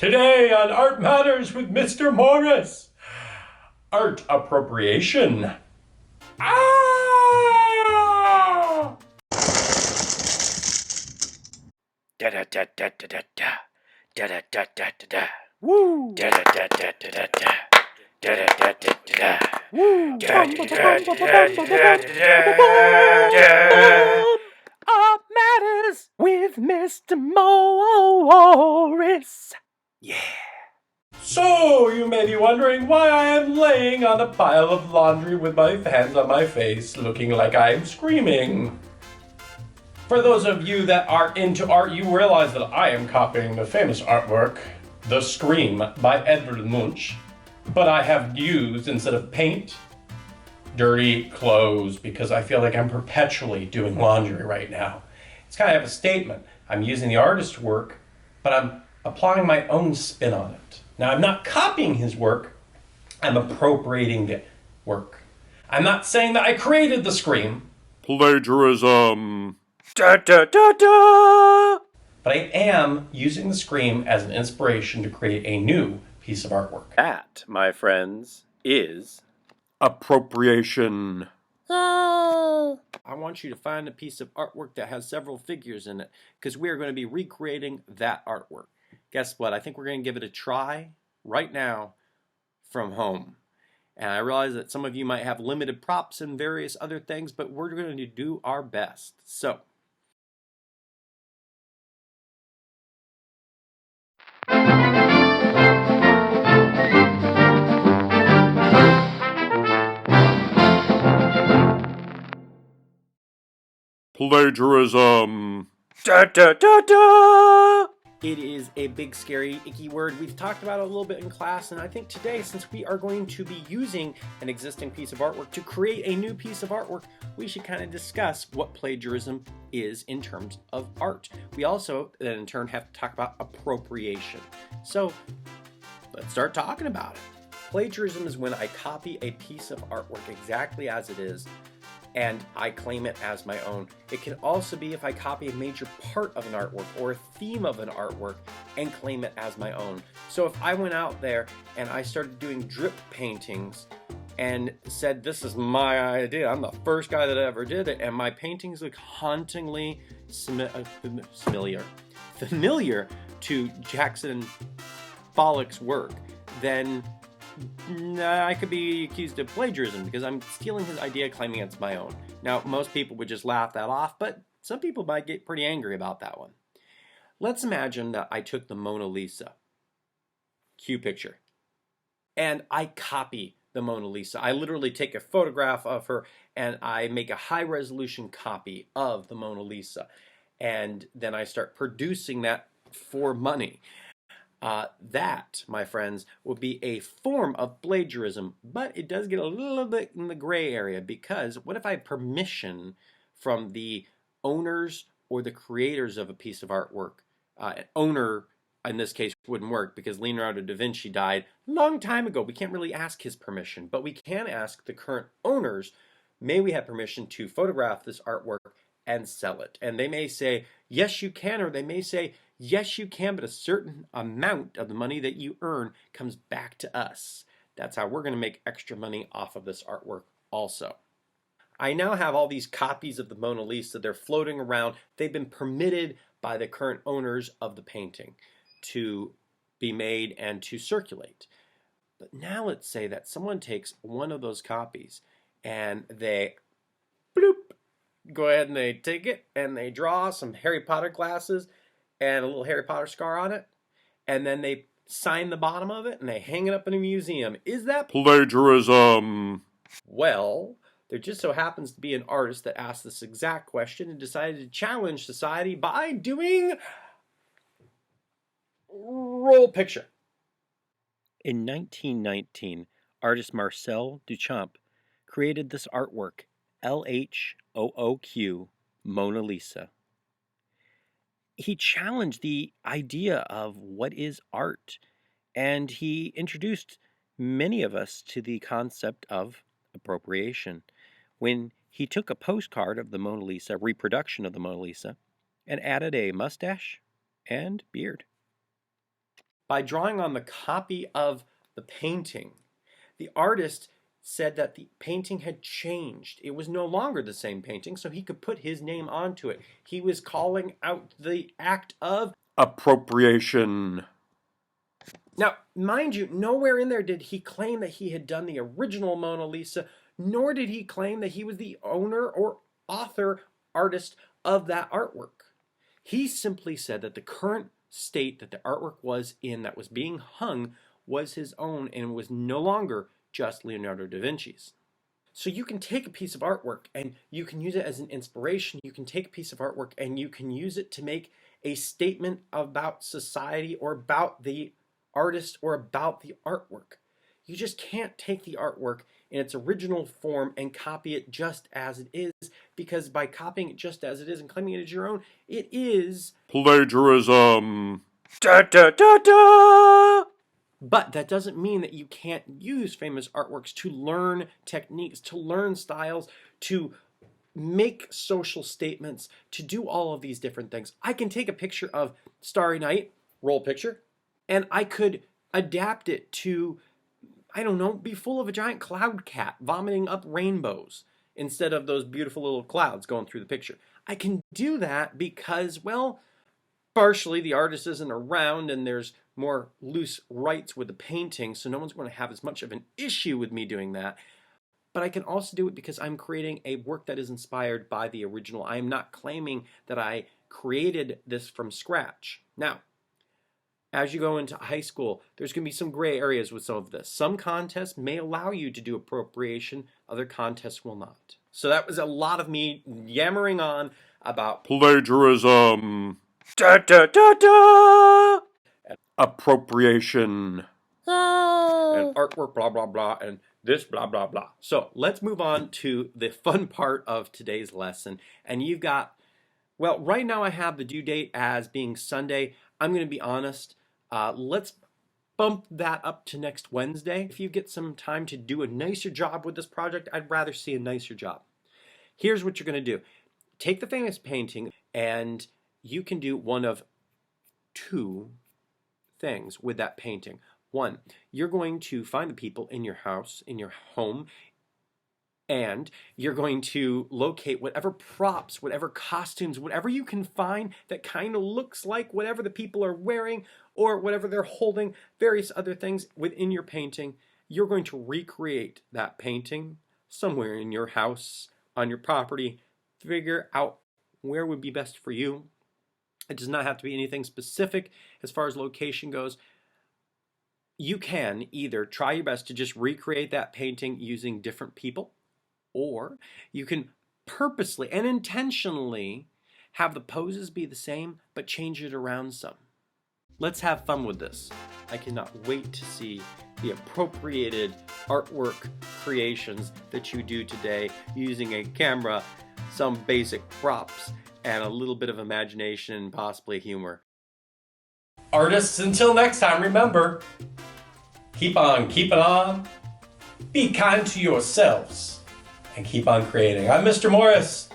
Today on Art Matters with Mr. Morris, art appropriation. Ah! Da da da da da da da da da da da da da. Woo! Da da da da da da da. Da da da da da da. Woo! Da da da da da da. Art Matters with Mr. Morris. Yeah. So, you may be wondering why I am laying on a pile of laundry with my hands on my face, looking like I'm screaming. For those of you that are into art, you realize that I am copying the famous artwork, The Scream by Edvard Munch, but I have used, instead of paint, dirty clothes, because I feel like I'm perpetually doing laundry right now. It's kind of a statement. I'm using the artist's work, but I'm applying my own spin on it. Now, I'm not copying his work, I'm appropriating the work. I'm not saying that I created The Scream. Plagiarism. Da da da da. But I am using The Scream as an inspiration to create a new piece of artwork. That, my friends, is appropriation. I want you to find a piece of artwork that has several figures in it, because we are going to be recreating that artwork. Guess what? I think we're going to give it a try right now from home. And I realize that some of you might have limited props and various other things, but we're going to do our best. So, plagiarism. Da da da da. It is a big, scary, icky word. We've talked about it a little bit in class, and I think today, since we are going to be using an existing piece of artwork to create a new piece of artwork, we should kind of discuss what plagiarism is in terms of art. We also, then in turn, have to talk about appropriation. So, let's start talking about it. Plagiarism is when I copy a piece of artwork exactly as it is, and I claim it as my own. It can also be if I copy a major part of an artwork or a theme of an artwork and claim it as my own. So if I went out there and I started doing drip paintings and said, this is my idea, I'm the first guy that ever did it, and my paintings look hauntingly familiar to Jackson Pollock's work, then I could be accused of plagiarism because I'm stealing his idea, claiming it's my own. Now, most people would just laugh that off, but some people might get pretty angry about that one. Let's imagine that I took the Mona Lisa, cue picture, and I copy the Mona Lisa. I literally take a photograph of her and I make a high-resolution copy of the Mona Lisa, and then I start producing that for money. That, my friends, would be a form of plagiarism, but it does get a little bit in the gray area, because what if I have permission from the owners or the creators of a piece of artwork? An owner, in this case, wouldn't work because Leonardo da Vinci died a long time ago. We can't really ask his permission, but we can ask the current owners, may we have permission to photograph this artwork and sell it? And they may say, yes, you can, or they may say, yes, you can, but a certain amount of the money that you earn comes back to us. That's how we're going to make extra money off of this artwork also. I now have all these copies of the Mona Lisa. They're floating around. They've been permitted by the current owners of the painting to be made and to circulate. But now let's say that someone takes one of those copies and they bloop, go ahead and they take it and they draw some Harry Potter glasses and a little Harry Potter scar on it, and then they sign the bottom of it and they hang it up in a museum. Is that plagiarism? Well, there just so happens to be an artist that asked this exact question and decided to challenge society by doing roll picture. In 1919, artist Marcel Duchamp created this artwork, LHOOQ, Mona Lisa. He challenged the idea of what is art, and he introduced many of us to the concept of appropriation when he took a postcard of the Mona Lisa, reproduction of the Mona Lisa, and added a mustache and beard. By drawing on the copy of the painting, the artist said that the painting had changed. It was no longer the same painting, so he could put his name onto it. He was calling out the act of appropriation. Now, mind you, nowhere in there did he claim that he had done the original Mona Lisa, nor did he claim that he was the owner or author, artist of that artwork. He simply said that the current state that the artwork was in, that was being hung, was his own and was no longer just Leonardo da Vinci's. So you can take a piece of artwork and you can use it as an inspiration. You can take a piece of artwork and you can use it to make a statement about society or about the artist or about the artwork. You just can't take the artwork in its original form and copy it just as it is, because by copying it just as it is and claiming it as your own, it is plagiarism. Da, da, da, da. But that doesn't mean that you can't use famous artworks to learn techniques, to learn styles, to make social statements, to do all of these different things. I can take a picture of Starry Night, roll picture, and I could adapt it to, I don't know, be full of a giant cloud cat vomiting up rainbows instead of those beautiful little clouds going through the picture. I can do that because, well, partially the artist isn't around and there's more loose rights with the painting, so no one's going to have as much of an issue with me doing that. But I can also do it because I'm creating a work that is inspired by the original. I am not claiming that I created this from scratch. Now, as you go into high school, there's going to be some gray areas with some of this. Some contests may allow you to do appropriation, other contests will not. So that was a lot of me yammering on about Plagiarism. da da da da, Appropriation. and artwork, blah blah blah, and this blah blah blah. So let's move on to the fun part of today's lesson. And you've got, well, right now I have the due date as being Sunday. I'm going to be honest. Let's bump that up to next Wednesday. If you get some time to do a nicer job with this project, I'd rather see a nicer job. Here's what you're going to do. Take the famous painting and you can do one of two things with that painting. One, you're going to find the people in your house, in your home, and you're going to locate whatever props, whatever costumes, whatever you can find that kind of looks like whatever the people are wearing or whatever they're holding, various other things within your painting. You're going to recreate that painting somewhere in your house, on your property. Figure out where would be best for you. It does not have to be anything specific as far as location goes. You can either try your best to just recreate that painting using different people, or you can purposely and intentionally have the poses be the same, but change it around some. Let's have fun with this. I cannot wait to see the appropriated artwork creations that you do today using a camera, some basic props, and a little bit of imagination and possibly humor. Artists, until next time, remember, keep on keeping on, be kind to yourselves, and keep on creating. I'm Mr. Morris.